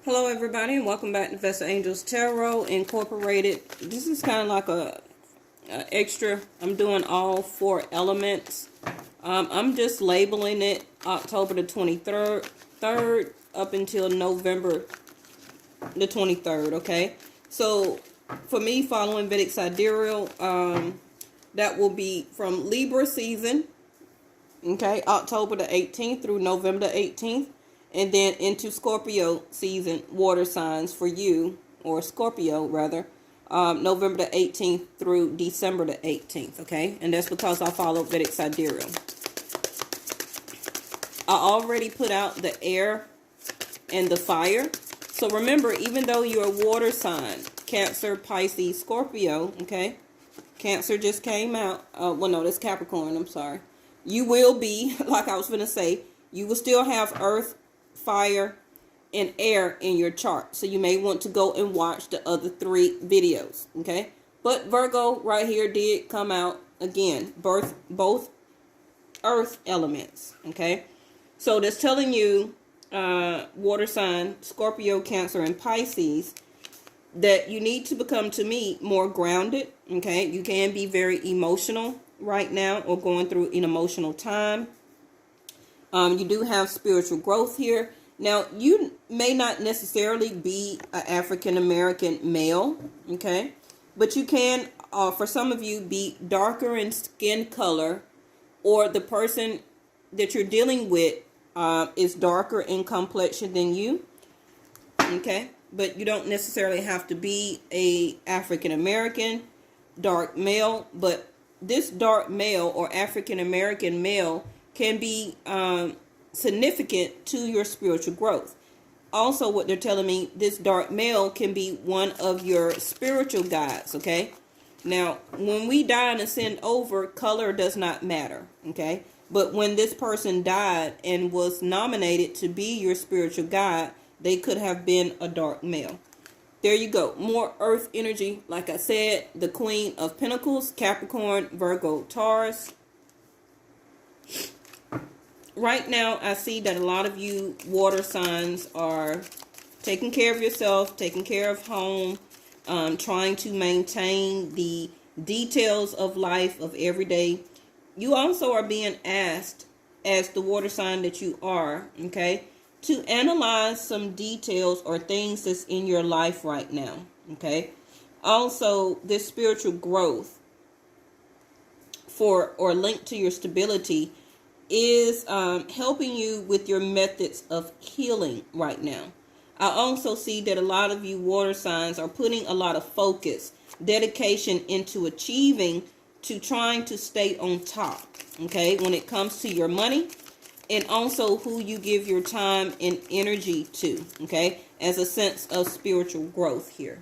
Hello everybody and welcome back to Vesta Angels Tarot Incorporated. This is kind of like a extra. I'm doing all four elements. I'm just labeling it October the 23rd up until November the 23rd, okay? So for me, following Vedic Sidereal, that will be from Libra season, okay, October the 18th through November the 18th. And then into Scorpio season, water signs for you, or Scorpio rather, November the 18th through December the 18th, okay? And that's because I follow Vedic Sidereal. I already put out the air and the fire. So remember, even though you're a water sign, Cancer, Pisces, Scorpio, okay? Cancer just came out. Well, no, that's Capricorn, I'm sorry. You will be, like I was going to say, you will still have earth, fire, and air in your chart. So you may want to go and watch the other three videos, okay? But Virgo right here did come out again, both earth elements, okay? So that's telling you, water sign, Scorpio, Cancer, and Pisces, that you need to become, to me, more grounded, okay? You can be very emotional right now or going through an emotional time. You do have spiritual growth here. Now, you may not necessarily be an African-American male, okay? But you can, for some of you, be darker in skin color, or the person that you're dealing with is darker in complexion than you, okay? But you don't necessarily have to be a African-American dark male, but this dark male or African-American male can be significant to your spiritual growth. Also, what they're telling me, this dark male can be one of your spiritual guides, okay? Now, when we die and ascend over, color does not matter, okay? But when this person died and was nominated to be your spiritual guide, they could have been a dark male. There you go. More earth energy. Like I said, the Queen of Pentacles, Capricorn, Virgo, Taurus. Right now, I see that a lot of you water signs are taking care of yourself, taking care of home, trying to maintain the details of life of every day. You also are being asked, as the water sign that you are, okay, to analyze some details or things that's in your life right now, okay? Also, this spiritual growth for or linked to your stability is helping you with your methods of healing right now. I also see that a lot of you water signs are putting a lot of focus, dedication into achieving, to trying to stay on top, okay, when it comes to your money, and also who you give your time and energy to, okay, as a sense of spiritual growth here.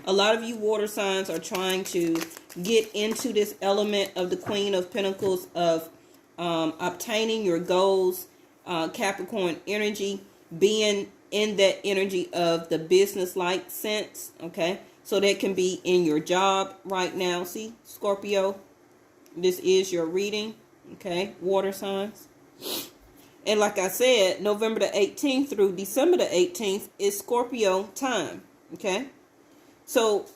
A lot of you water signs are trying to get into this element of the Queen of Pentacles, of obtaining your goals, Capricorn energy, being in that energy of the business-like sense, okay? So that can be in your job right now. See, Scorpio, this is your reading, okay? Water signs. And like I said, November the 18th through December the 18th is Scorpio time, okay? So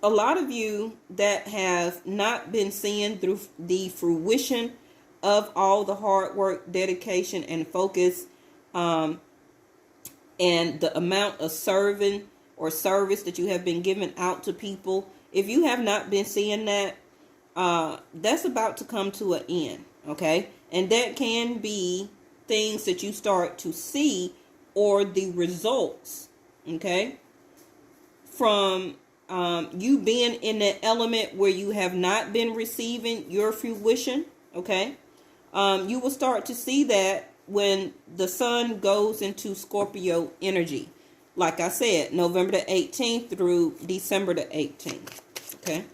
a lot of you that have not been seeing through the fruition of all the hard work, dedication, and focus, and the amount of serving or service that you have been giving out to people, if you have not been seeing that, that's about to come to an end, okay? And that can be things that you start to see, or the results, okay, from you being in that element where you have not been receiving your fruition, okay? You will start to see that when the sun goes into Scorpio energy. Like I said, November the 18th through December the 18th, okay?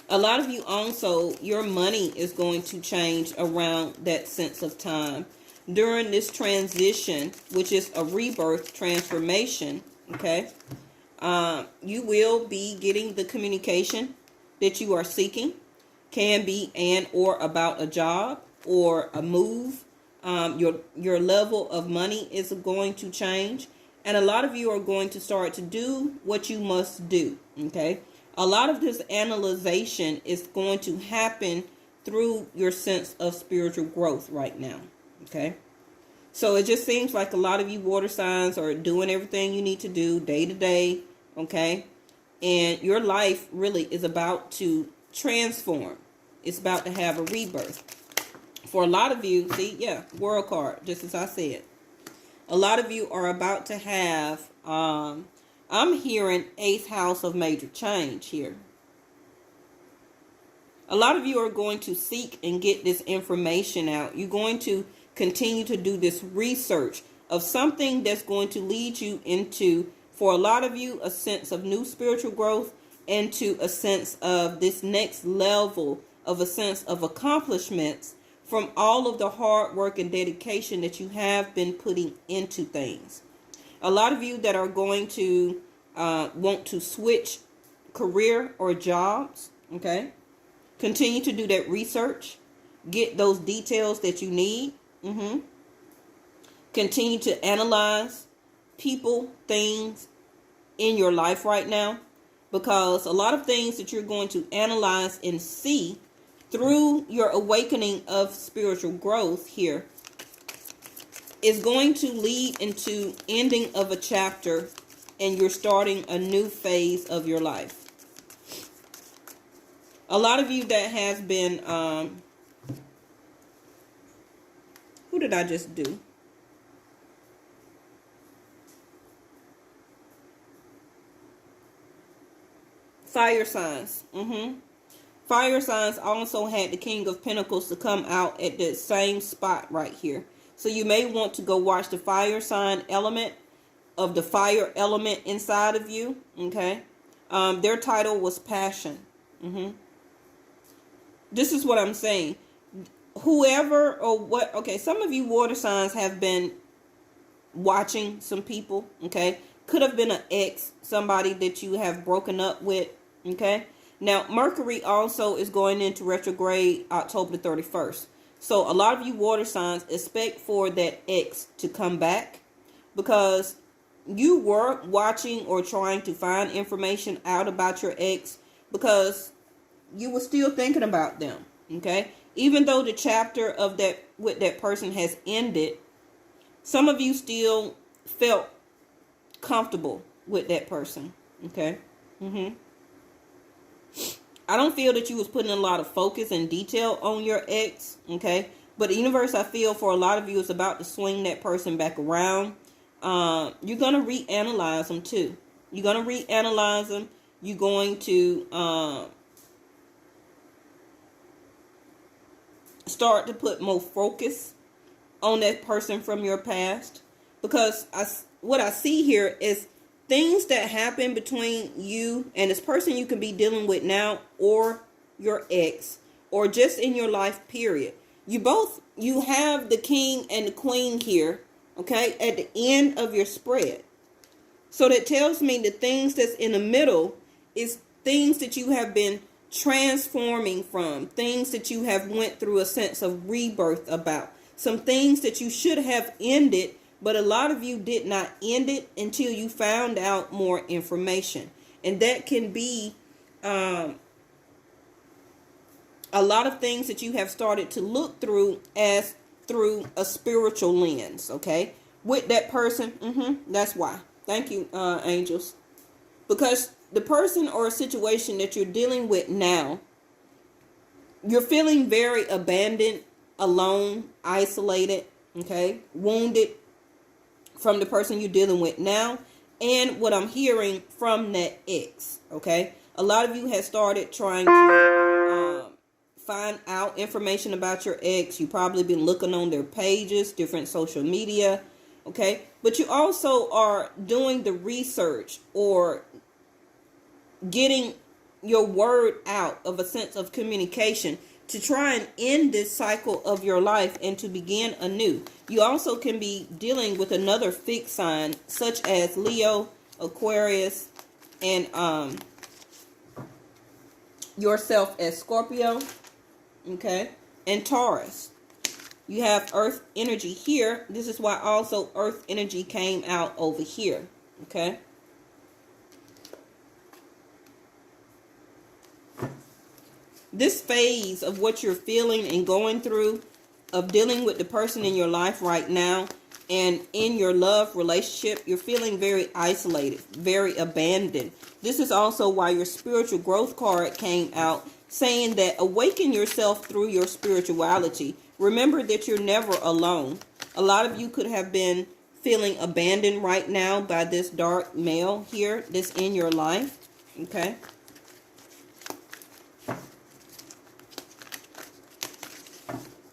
A lot of you also, your money is going to change around that sense of time. During this transition, which is a rebirth transformation, okay? You will be getting the communication that you are seeking. Can be and or about a job or a move, Your level of money is going to change. And a lot of you are going to start to do what you must do. Okay. A lot of this analyzation is going to happen through your sense of spiritual growth right now. Okay. So it just seems like a lot of you water signs are doing everything you need to do day to day. Okay. And your life really is about to transform. It's about to have a rebirth. For a lot of you, see, yeah, world card, just as I said. A lot of you are about to have, I'm hearing 8th house of major change here. A lot of you are going to seek and get this information out. You're going to continue to do this research of something that's going to lead you into, for a lot of you, a sense of new spiritual growth, and to a sense of this next level of a sense of accomplishments from all of the hard work and dedication that you have been putting into things. A lot of you that are going to want to switch career or jobs, okay? Continue to do that research. Get those details that you need. Continue to analyze people, things in your life right now. Because a lot of things that you're going to analyze and see through your awakening of spiritual growth here is going to lead into ending of a chapter, and you're starting a new phase of your life. A lot of you that has been, who did I just do? Fire signs. Fire signs also had the King of Pentacles to come out at the same spot right here. So you may want to go watch the fire sign element of the fire element inside of you. Okay. Their title was Passion. This is what I'm saying. Whoever or what, okay, some of you water signs have been watching some people, okay? Could have been an ex, somebody that you have broken up with, okay? Now, Mercury also is going into retrograde October the 31st. So, a lot of you water signs expect for that ex to come back because you were watching or trying to find information out about your ex because you were still thinking about them, okay? Even though the chapter of that with that person has ended, some of you still felt comfortable with that person, okay? I don't feel that you was putting a lot of focus and detail on your ex, okay? But the universe, I feel, for a lot of you is about to swing that person back around. You're going to reanalyze them too. You're going to reanalyze them. You're going to start to put more focus on that person from your past. Because what I see here is things that happen between you and this person you can be dealing with now, or your ex, or just in your life period. You have the king and the queen here, okay, at the end of your spread. So that tells me the things that's in the middle is things that you have been transforming from, things that you have went through a sense of rebirth about, some things that you should have ended, but a lot of you did not end it until you found out more information. And that can be a lot of things that you have started to look through as through a spiritual lens, okay? With that person, that's why. Thank you, angels. Because the person or a situation that you're dealing with now, you're feeling very abandoned, alone, isolated, okay? Wounded from the person you're dealing with now, and what I'm hearing from that ex, okay? A lot of you have started trying to find out information about your ex. You've probably been looking on their pages, different social media, okay? But you also are doing the research or getting your word out of a sense of communication to try and end this cycle of your life and to begin anew. You also can be dealing with another fixed sign, such as Leo, Aquarius, and yourself as Scorpio, okay, and Taurus. You have earth energy here. This is why also earth energy came out over here. Okay. This phase of what you're feeling and going through, of dealing with the person in your life right now and in your love relationship, you're feeling very isolated, very abandoned. This is also why your spiritual growth card came out, saying that awaken yourself through your spirituality. Remember that you're never alone. A lot of you could have been feeling abandoned right now by this dark male here that's in your life. Okay.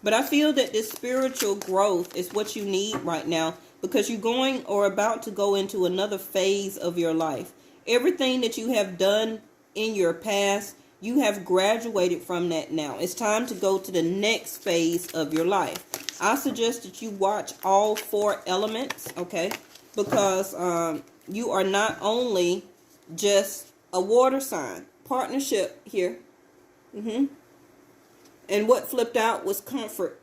But I feel that this spiritual growth is what you need right now, because you're going or about to go into another phase of your life. Everything that you have done in your past, you have graduated from that now. It's time to go to the next phase of your life. I suggest that you watch all 4 elements, okay? Because you are not only just a water sign. Partnership here. And what flipped out was comfort.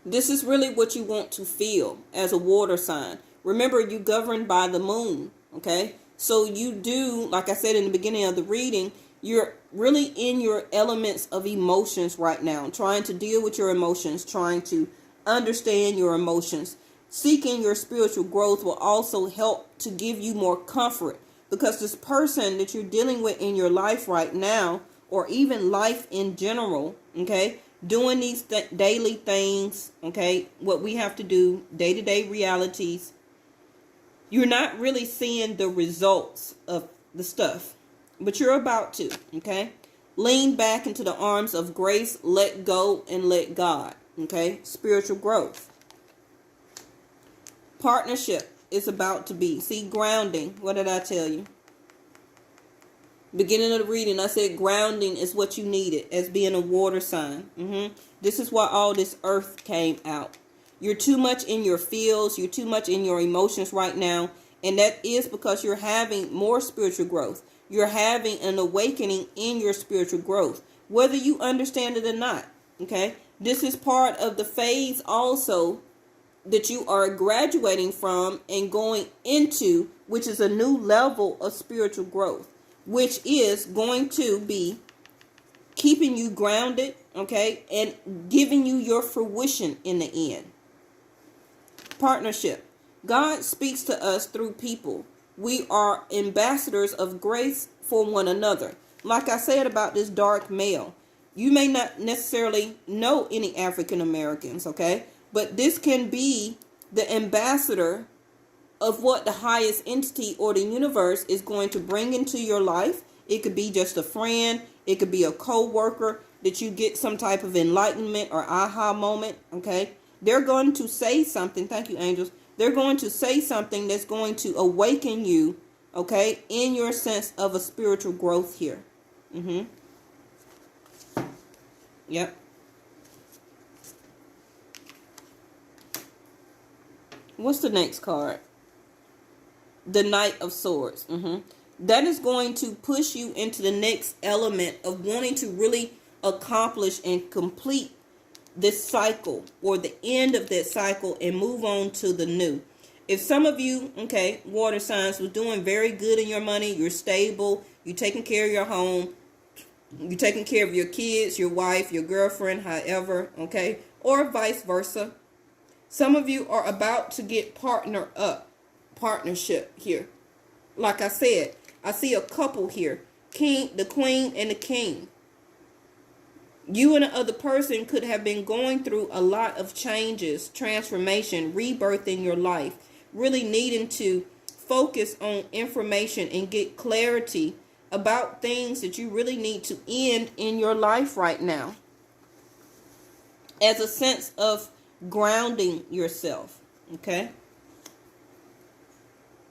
This is really what you want to feel as a water sign. Remember, you governed by the moon, okay? So you do, like I said in the beginning of the reading, you're really in your elements of emotions right now, trying to deal with your emotions, trying to understand your emotions. Seeking your spiritual growth will also help to give you more comfort, because this person that you're dealing with in your life right now, or even life in general, okay, doing these daily things, okay, what we have to do, day-to-day realities, you're not really seeing the results of the stuff, but you're about to, okay? Lean back into the arms of grace, let go and let God, okay? Spiritual growth. Partnership is about to be. See, grounding. What did I tell you? Beginning of the reading, I said grounding is what you needed as being a water sign. This is why all this earth came out. You're too much in your feels. You're too much in your emotions right now. And that is because you're having more spiritual growth. You're having an awakening in your spiritual growth, whether you understand it or not. Okay. This is part of the phase also that you are graduating from and going into, which is a new level of spiritual growth, which is going to be keeping you grounded, okay, and giving you your fruition in the end. Partnership. God speaks to us through people. We are ambassadors of grace for one another. Like I said about this dark male, you may not necessarily know any African Americans, okay, but this can be the ambassador of what the highest entity or the universe is going to bring into your life. It could be just a friend. It could be a co-worker that you get some type of enlightenment or aha moment, okay? They're going to say something. Thank you, angels. They're going to say something that's going to awaken you, okay, in your sense of a spiritual growth here. Yep. What's the next card? The Knight of Swords. That is going to push you into the next element of wanting to really accomplish and complete this cycle, or the end of that cycle, and move on to the new. If some of you, okay, water signs, was doing very good in your money, you're stable, you're taking care of your home, you're taking care of your kids, your wife, your girlfriend, however, okay, or vice versa. Some of you are about to get partnership here. Like I said, I see a couple here. The queen and the king. You and the other person could have been going through a lot of changes, transformation, rebirth in your life. Really needing to focus on information and get clarity about things that you really need to end in your life right now, as a sense of grounding yourself. Okay.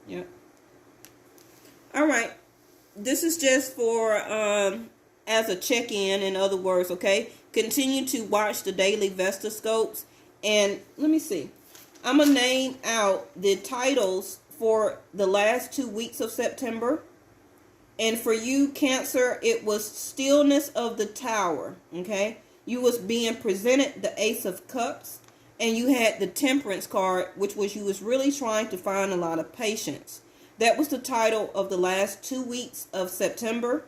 Yep. All right. This is just for as a check-in, in other words, okay? Continue to watch the daily Vestascopes. And let me see. I'm going to name out the titles for the last 2 weeks of September. And for you, Cancer, it was Stillness of the Tower, okay? you was being presented the Ace of Cups, and you had the Temperance card, which was you was really trying to find a lot of patience. That was the title of the last 2 weeks of September.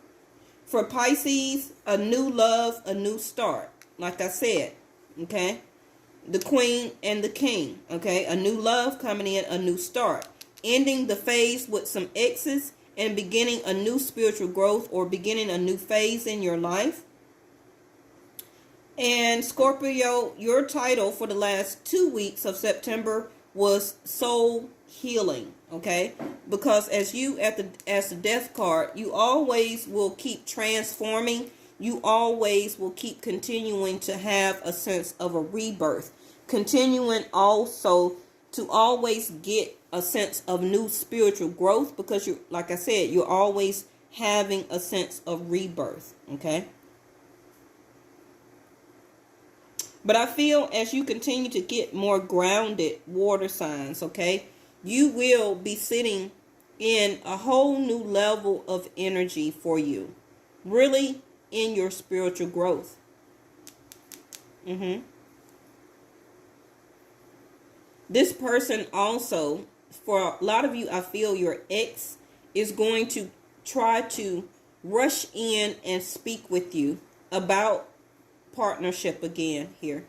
For Pisces, a new love, a new start. Like I said, okay? The Queen and the King, okay? A new love coming in, a new start. Ending the phase with some exes and beginning a new spiritual growth or beginning a new phase in your life. And Scorpio, your title for the last 2 weeks of September was Soul Healing, okay? Because as the Death card, you always will keep transforming. You always will keep continuing to have a sense of a rebirth. Continuing also to always get a sense of new spiritual growth, because you, like I said, you're always having a sense of rebirth, okay? But I feel as you continue to get more grounded water signs, okay, you will be sitting in a whole new level of energy for you. Really in your spiritual growth. This person also, for a lot of you, I feel your ex is going to try to rush in and speak with you about partnership again here.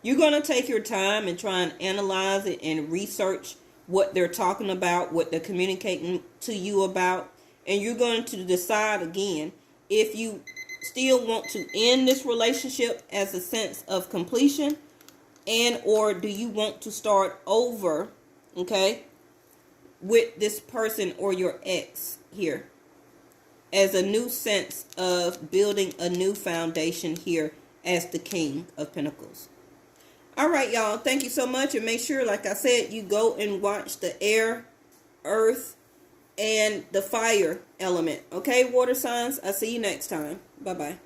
You're going to take your time and try and analyze it and research what they're talking about, what they're communicating to you about, and you're going to decide again if you still want to end this relationship as a sense of completion, and or do you want to start over, okay, with this person or your ex here, as a new sense of building a new foundation here as the King of Pentacles. All right, y'all. Thank you so much. And make sure, like I said, you go and watch the air, earth, and the fire element. Okay, water signs? I'll see you next time. Bye-bye.